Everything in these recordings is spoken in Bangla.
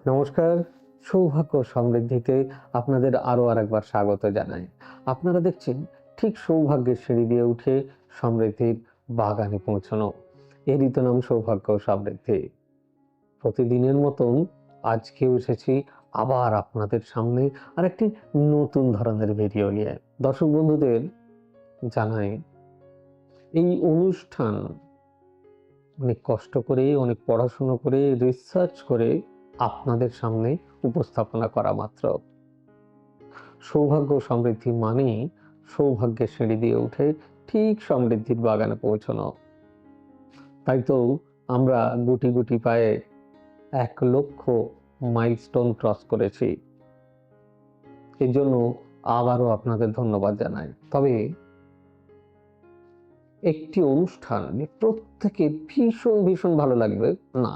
নমস্কার। সৌভাগ্য সমৃদ্ধিতে আপনাদের আরও আরেকবার স্বাগত জানাই। আপনারা দেখছেন ঠিক সৌভাগ্যের সিঁড়ি দিয়ে উঠে সমৃদ্ধির বাগানে পৌঁছানো। এরই তো নাম সৌভাগ্য সমৃদ্ধি। প্রতিদিনের মতন আজকেও এসেছি আবার আপনাদের সামনে আরেকটি নতুন ধরনের ভিডিও নিয়ে। দর্শক বন্ধুদের জানাই, এই অনুষ্ঠান অনেক কষ্ট করে, অনেক পড়াশুনো করে, রিসার্চ করে আপনাদের সামনে উপস্থাপনা করা মাত্র। সৌভাগ্য সমৃদ্ধি মানেই সৌভাগ্যের সিঁড়ি দিয়ে উঠে ঠিক সমৃদ্ধির বাগানে পৌঁছানো। তাই তো আমরা গুটি গুটি পায়ে 1,00,000 মাইলস্টোন ক্রস করেছি। এর জন্য আবারও আপনাদের ধন্যবাদ জানাই। তবে একটি অনুষ্ঠান প্রত্যেকের ভীষণ ভালো লাগবে না,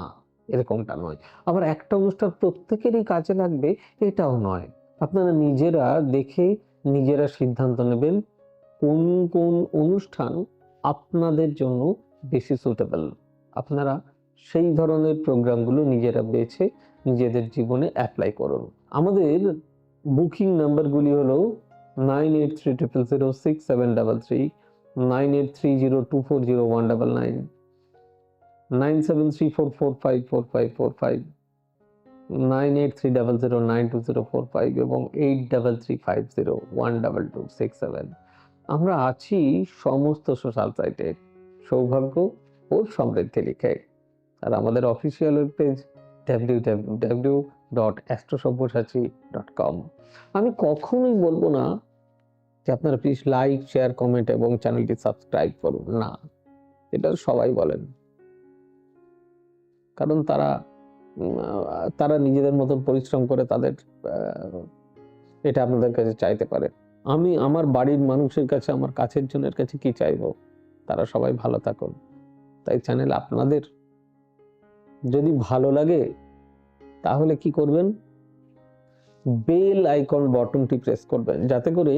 এরকমটা নয়। আবার একটা অনুষ্ঠান প্রত্যেকেরই কাজে লাগবে এটাও নয়। আপনারা নিজেরা দেখে নিজেরা সিদ্ধান্ত নেবেন কোন কোন অনুষ্ঠান আপনাদের জন্য বেশি সুটেবল। আপনারা সেই ধরনের প্রোগ্রামগুলো নিজেরা বেছে নিজেদের জীবনে অ্যাপ্লাই করুন। আমাদের বুকিং নাম্বারগুলি হলো 9830067733, 9830240199, 9734454545, 9830092045 এবং 8335012267। আমরা আছি সমস্ত সোশ্যাল সাইটে সৌভাগ্য ও সমৃদ্ধি লিখে। আর আমাদের অফিসিয়াল ওয়েব পেজ www.astrosavysachi.com। আমি কখনোই বলবো না যে আপনারা প্লিজ লাইক, শেয়ার, কমেন্ট এবং চ্যানেলটি সাবস্ক্রাইব করুন, না, এটা সবাই বলেন। কারণ তারা নিজেদের মতন পরিশ্রম করে তাদের এটা আপনাদের কাছে চাইতে পারে। আমি আমার বাড়ির মানুষের কাছে, আমার কাছের জনের কাছে কি চাইবো? তারা সবাই ভালো থাকুন। তাই চ্যানেল আপনাদের যদি ভালো লাগে তাহলে কি করবেন? বেল আইকন বটনটি প্রেস করবেন, যাতে করে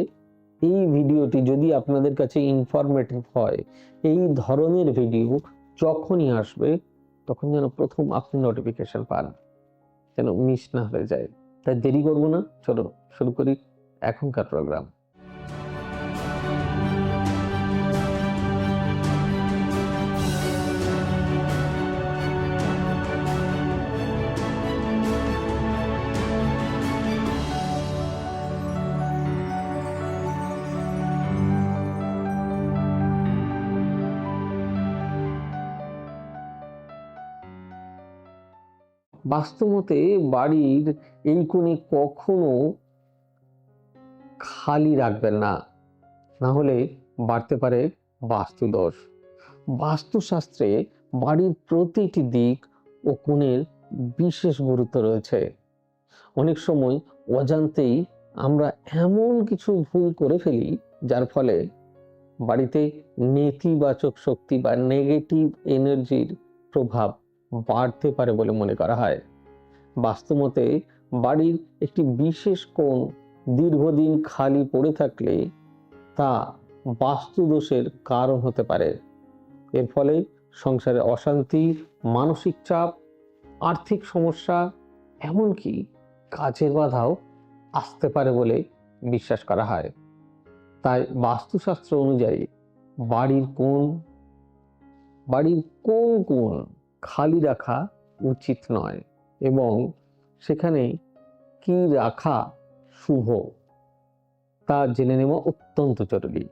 এই ভিডিওটি যদি আপনাদের কাছে ইনফরমেটিভ হয়, এই ধরনের ভিডিও যখনই আসবে তখন যেন প্রথম আপনি নোটিফিকেশন পান, যেন মিস না হয়ে যায়। তাই দেরি করব না, চলো শুরু করি এখনকার প্রোগ্রাম। বাস্তবতে বাড়ির এই কোণে কখনো খালি রাখবেন না, না হলে বাড়তে পারে বাস্তুদোষ। বাস্তুশাস্ত্রে বাড়ির প্রতিটি দিক ও কোণের বিশেষ গুরুত্ব রয়েছে। অনেক সময় অজান্তেই আমরা এমন কিছু ভুল করে ফেলি যার ফলে বাড়িতে নেতিবাচক শক্তি বা নেগেটিভ এনার্জির প্রভাব বাড়তে পারে বলে মনে করা হয়। বাস্তুমতে বাড়ির একটি বিশেষ কোণ দীর্ঘদিন খালি পড়ে থাকলে তা বাস্তুদোষের কারণ হতে পারে। এর ফলে সংসারে অশান্তি, মানসিক চাপ, আর্থিক সমস্যা, এমনকি কাজের বাধাও আসতে পারে বলে বিশ্বাস করা হয়। তাই বাস্তুশাস্ত্র অনুযায়ী বাড়ির কোন কোন খালি রাখা উচিত নয় এবং সেখানে কি রাখা শুভ তা জেনে নেওয়া অত্যন্ত জরুরি।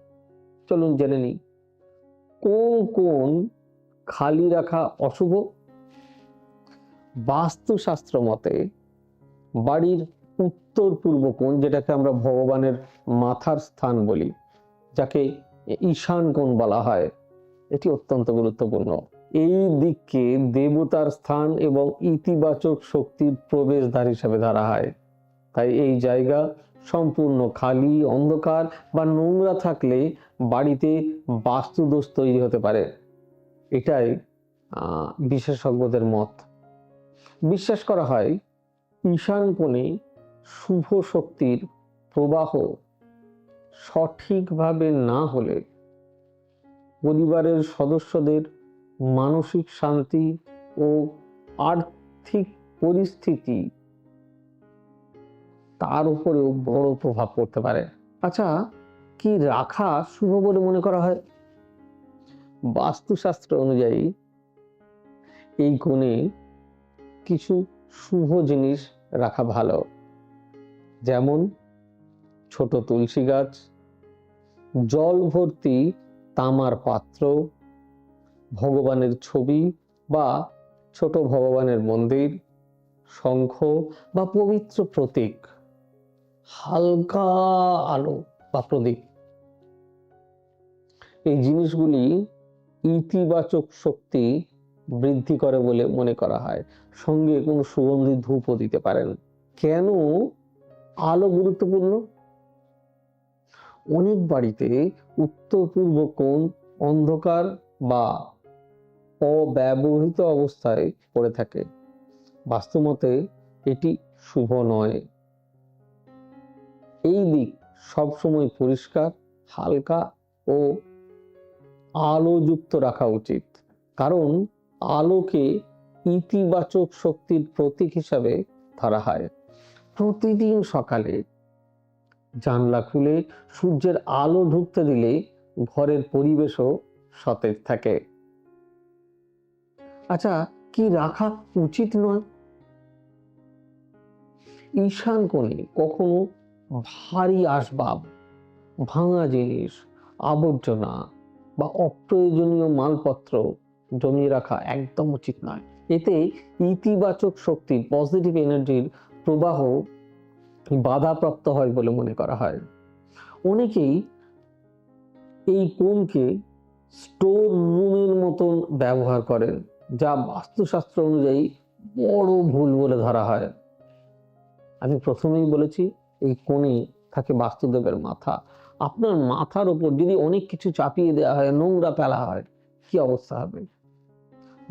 চলুন জেনে নিই কোন খালি রাখা অশুভ। বাস্তুশাস্ত্র মতে বাড়ির উত্তর পূর্ব কোণ, যেটাকে আমরা ভগবানের মাথার স্থান বলি, যাকে ঈশান কোণ বলা হয়, এটি অত্যন্ত গুরুত্বপূর্ণ। এই দিককে দেবতার স্থান এবং ইতিবাচক শক্তির প্রবেশদ্বার হিসেবে ধরা হয়। তাই এই জায়গা সম্পূর্ণ খালি, অন্ধকার বা নোংরা থাকলে বাড়িতে বাস্তুদোষ তৈরি হতে পারে। এটাই বিশেষজ্ঞদের মত। বিশ্বাস করা হয় ঈশান কোণে শুভ শক্তির প্রবাহ সঠিকভাবে না হলে পরিবারের সদস্যদের মানসিক শান্তি ও আর্থিক পরিস্থিতি তার উপরেও বড় প্রভাব পড়তে পারে। আচ্ছা, কি রাখা শুভ বলে মনে করা হয়? বাস্তুশাস্ত্র অনুযায়ী এই কোণে কিছু শুভ জিনিস রাখা ভালো, যেমন ছোট তুলসী গাছ, জল ভর্তি তামার পাত্র, ভগবানের ছবি বা ছোট ভগবানের মন্দির, শঙ্খ বা পবিত্র প্রতীক, হালকা আলো বা প্রদীপ। এই জিনিসগুলি ইতিবাচক শক্তি বৃদ্ধি করে বলে মনে করা হয়। সঙ্গে কোনো সুগন্ধি ধূপও দিতে পারেন। কেন আলো গুরুত্বপূর্ণ? অনেক বাড়িতে উত্তর পূর্ব কোণ অন্ধকার বা অব্যবহৃত অবস্থায় পড়ে থাকে। বাস্তুমতে এটি শুভ নয়। এই দিক সবসময় পরিষ্কার, হালকা ও আলোযুক্ত রাখা উচিত, কারণ আলোকে ইতিবাচক শক্তির প্রতীক হিসাবে ধরা হয়। প্রতিদিন সকালে জানলা খুলে সূর্যের আলো ঢুকতে দিলে ঘরের পরিবেশও সতেজ থাকে। আচ্ছা, কি রাখা উচিত নয়? ঈশান কোণে কখনো ভারী আসবাব, ভাঙা জিনিস, আবর্জনা বা অপ্রয়োজনীয় মালপত্র জমিয়ে রাখা একদম উচিত নয়। এতে ইতিবাচক শক্তি, পজিটিভ এনার্জির প্রবাহ বাধাপ্রাপ্ত হয় বলে মনে করা হয়। অনেকেই এই কোণকে স্টোর রুমের মতন ব্যবহার করেন, যা বাস্তুশাস্ত্র অনুযায়ী বড় ভুল বলে ধরা হয়। আমি প্রথমেই বলেছি, এই কোণে থাকে বাস্তুদেবের মাথা। আপনার মাথার উপর যদি অনেক কিছু চাপিয়ে দেওয়া হয়, নোংরা ফেলা হয়, কি অবস্থা হবে?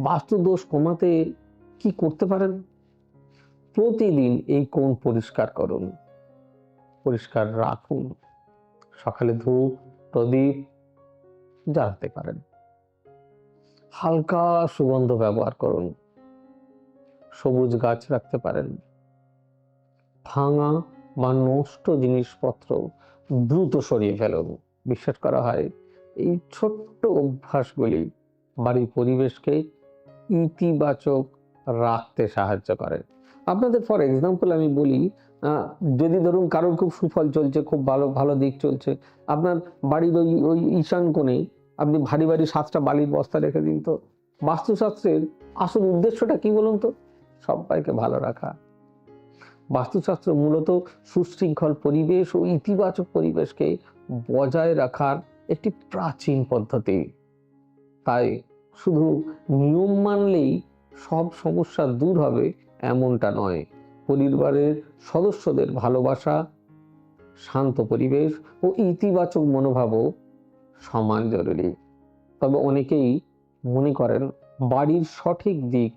বাস্তু দোষ কমাতে কি করতে পারেন? প্রতিদিন এই কোণ পরিষ্কার করুন, পরিষ্কার রাখুন। সকালে ধূপ, প্রদীপ জ্বালাতে পারেন। হালকা সুগন্ধ ব্যবহার করুন। সবুজ গাছ রাখতে পারেন। ভাঙা বা নষ্ট জিনিসপত্র দ্রুত সরিয়ে ফেলুন। বিশ্বাস করা হয় এই ছোট্ট অভ্যাসগুলি বাড়ির পরিবেশকে ইতিবাচক রাখতে সাহায্য করে। আপনাদের ফর এক্সাম্পল আমি বলি, যদি ধরুন কারোর খুব সুফল চলছে, খুব ভালো ভালো দিক চলছে, আপনার বাড়ির ওই ঈশান কোণে আপনি ভারী ভারী 7টা বালির বস্তা রেখে দিন। তো বাস্তুশাস্ত্রের আসল উদ্দেশ্যটা কি বলুন তো? সবাইকে ভালো রাখা। বাস্তুশাস্ত্র মূলত সুশৃঙ্খল পরিবেশ ও ইতিবাচক পরিবেশকে বজায় রাখার একটি প্রাচীন পদ্ধতি। তাই শুধু নিয়ম মানলেই সব সমস্যা দূর হবে এমনটা নয়। পরিবারের সদস্যদের ভালোবাসা, শান্ত পরিবেশ ও ইতিবাচক মনোভাবও সমান জরুরি। তবে অনেকেই মনে করেন বাড়ির সঠিক দিক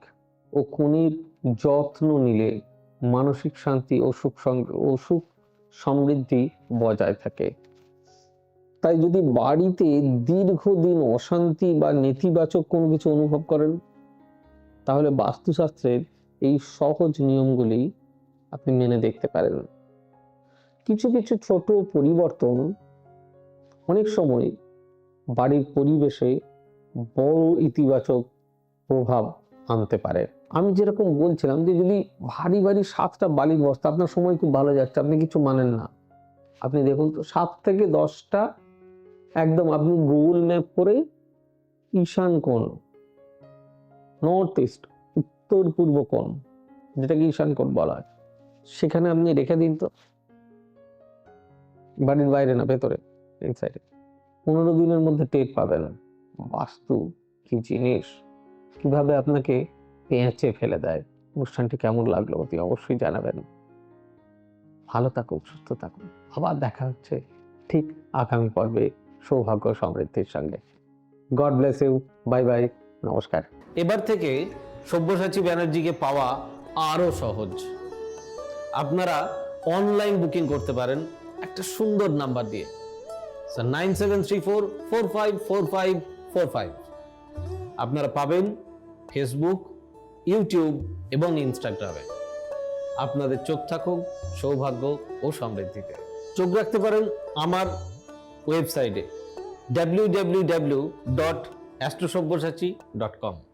ও কোণের যত্ন নিলে মানসিক শান্তি ও সুখ সমৃদ্ধি বজায় থাকে। তাই যদি বাড়িতে দীর্ঘদিন অশান্তি বা নেতিবাচক কোনো কিছু অনুভব করেন, তাহলে বাস্তুশাস্ত্রের এই সহজ নিয়মগুলি আপনি মেনে দেখতে পারেন। কিছু কিছু ছোট পরিবর্তন অনেক সময় বাড়ির পরিবেশে বড় ইতিবাচক প্রভাব আনতে পারে। আমি যেরকম বলছিলাম যে যদি ভারী ভারী 7টা বালির বস্তা, আপনার সময় খুব ভালো যাচ্ছে, আপনি কিছু মানেন না, আপনি দেখুন তো 7 থেকে 10টা একদম আপনি গুগল ম্যাপ করে ঈশান কোণ, নর্থ ইস্ট, উত্তর পূর্ব কোণ, যেটাকে ঈশান কোণ বলা হয়, সেখানে আপনি রেখে দিন তো। বাড়ির বাইরে না, ভেতরে, এই সাইডে। 15 দিনের মধ্যে টের পাবেন বাস্তু কি জিনিস, কিভাবে আপনাকে পেঁচে ফেলে দেয়। অনুষ্ঠানটি কেমন লাগলো অতি অবশ্যই জানাবেন। ভালো থাকুন, সুস্থ থাকুন। আবার দেখা হচ্ছে ঠিক আগামী পর্বে সৌভাগ্য সমৃদ্ধির সঙ্গে। God bless you. Bye bye. নমস্কার। এবার থেকে সব্যসাচী ব্যানার্জিকে পাওয়া আরো সহজ। আপনারা অনলাইন বুকিং করতে পারেন একটা সুন্দর নাম্বার দিয়ে, 9734454545। আপনারা পাবেন ফেসবুক, ইউটিউব এবং ইনস্টাগ্রামে। আপনাদের চোখ থাকুক সৌভাগ্য ও সমৃদ্ধিতে। চোখ রাখতে পারেন আমার ওয়েবসাইটে www.astrosavysachi.com।